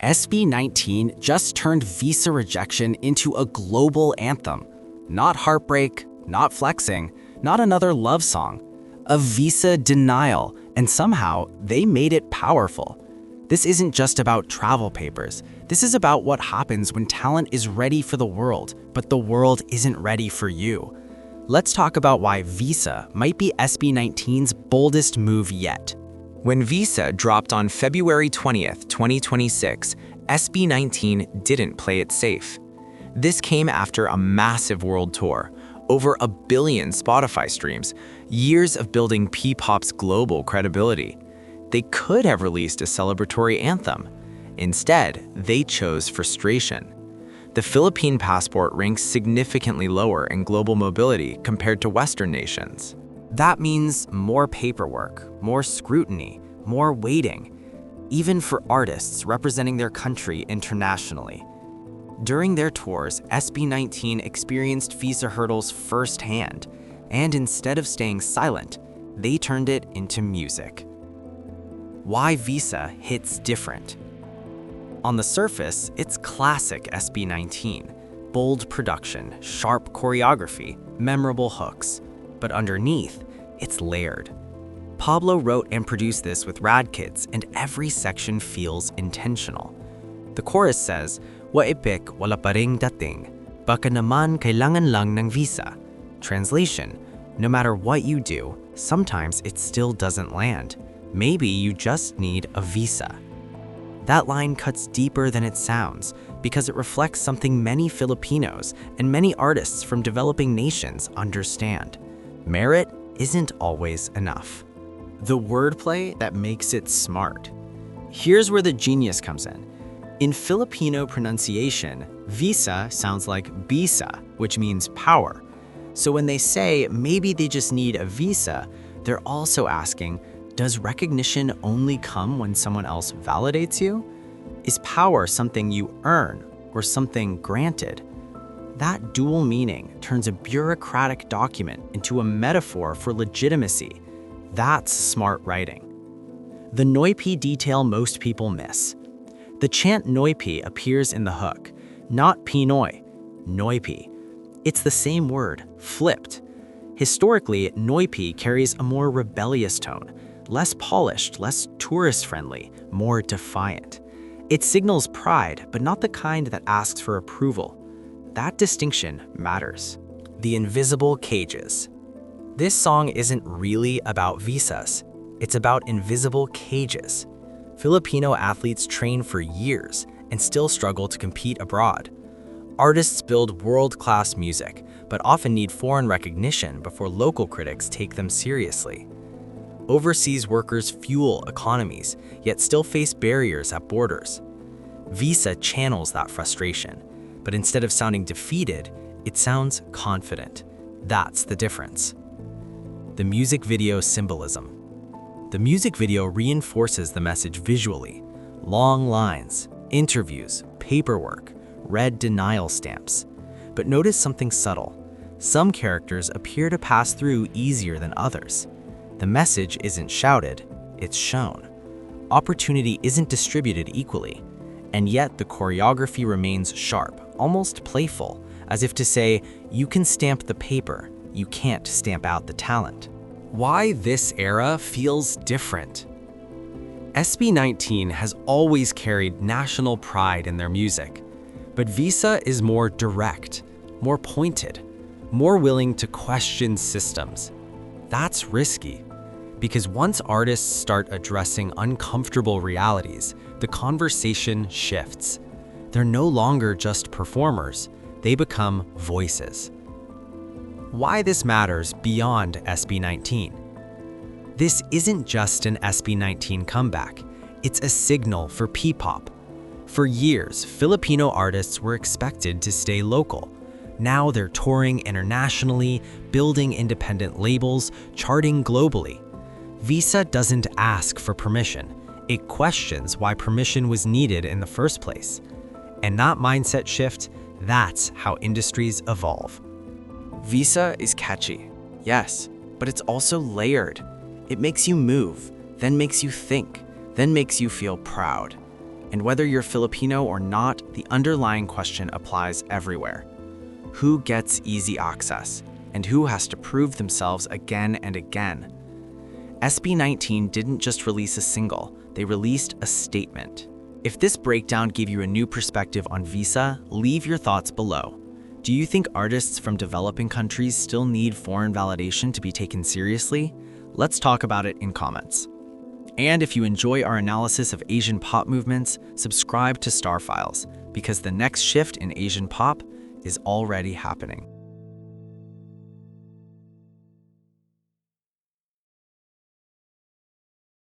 SB19 just turned Visa Rejection into a global anthem. Not heartbreak, not flexing, not another love song. A Visa denial, and somehow they made it powerful. This isn't just about travel papers. This is about what happens when talent is ready for the world, but the world isn't ready for you. Let's talk about why Visa might be SB19's boldest move yet. When Visa dropped on February 20th, 2026, SB19 didn't play it safe. This came after a massive world tour, over 1 billion Spotify streams, years of building Ppop's global credibility. They could have released a celebratory anthem. Instead, they chose frustration. The Philippine passport ranks significantly lower in global mobility compared to Western nations. That means more paperwork, more scrutiny, more waiting, even for artists representing their country internationally. During their tours, SB19 experienced visa hurdles firsthand, and instead of staying silent, they turned it into music. Why Visa hits different. On the surface, it's classic SB19. Bold production, sharp choreography, memorable hooks. But underneath, it's layered. Pablo wrote and produced this with Rad Kids, and every section feels intentional. The chorus says, "Waipik wala pa ring dating, baka naman kailangan lang ng visa." Translation, no matter what you do, sometimes it still doesn't land. Maybe you just need a visa. That line cuts deeper than it sounds because it reflects something many Filipinos and many artists from developing nations understand. Merit isn't always enough. The wordplay that makes it smart. Here's where the genius comes in. In Filipino pronunciation, visa sounds like bisa, which means power. So when they say maybe they just need a visa, they're also asking, does recognition only come when someone else validates you? Is power something you earn or something granted? That dual meaning turns a bureaucratic document into a metaphor for legitimacy. That's smart writing. The Noypi detail most people miss. The chant Noypi appears in the hook, not Pinoy, Noypi. It's the same word, flipped. Historically, Noypi carries a more rebellious tone, less polished, less tourist-friendly, more defiant. It signals pride, but not the kind that asks for approval. That distinction matters. The invisible cages. This song isn't really about visas. It's about invisible cages. Filipino athletes train for years and still struggle to compete abroad. Artists build world-class music, but often need foreign recognition before local critics take them seriously. Overseas workers fuel economies, yet still face barriers at borders. Visa channels that frustration, but instead of sounding defeated, it sounds confident. That's the difference. The music video symbolism. The music video reinforces the message visually. Long lines, interviews, paperwork, red denial stamps. But notice something subtle. Some characters appear to pass through easier than others. The message isn't shouted, it's shown. Opportunity isn't distributed equally, and yet the choreography remains sharp, almost playful, as if to say, you can stamp the paper, you can't stamp out the talent. Why this era feels different. SB19 has always carried national pride in their music, but Visa is more direct, more pointed, more willing to question systems. That's risky, because once artists start addressing uncomfortable realities, the conversation shifts. They're no longer just performers, they become voices. Why this matters beyond SB19. This isn't just an SB19 comeback, it's a signal for Ppop. For years, Filipino artists were expected to stay local. Now they're touring internationally, building independent labels, charting globally. Visa doesn't ask for permission. It questions why permission was needed in the first place. And that mindset shift, that's how industries evolve. Visa is catchy, yes, but it's also layered. It makes you move, then makes you think, then makes you feel proud. And whether you're Filipino or not, the underlying question applies everywhere. Who gets easy access? And who has to prove themselves again and again? SB19 didn't just release a single, they released a statement. If this breakdown gave you a new perspective on Visa, leave your thoughts below. Do you think artists from developing countries still need foreign validation to be taken seriously? Let's talk about it in comments. And if you enjoy our analysis of Asian pop movements, subscribe to StarFiles, because the next shift in Asian pop is already happening.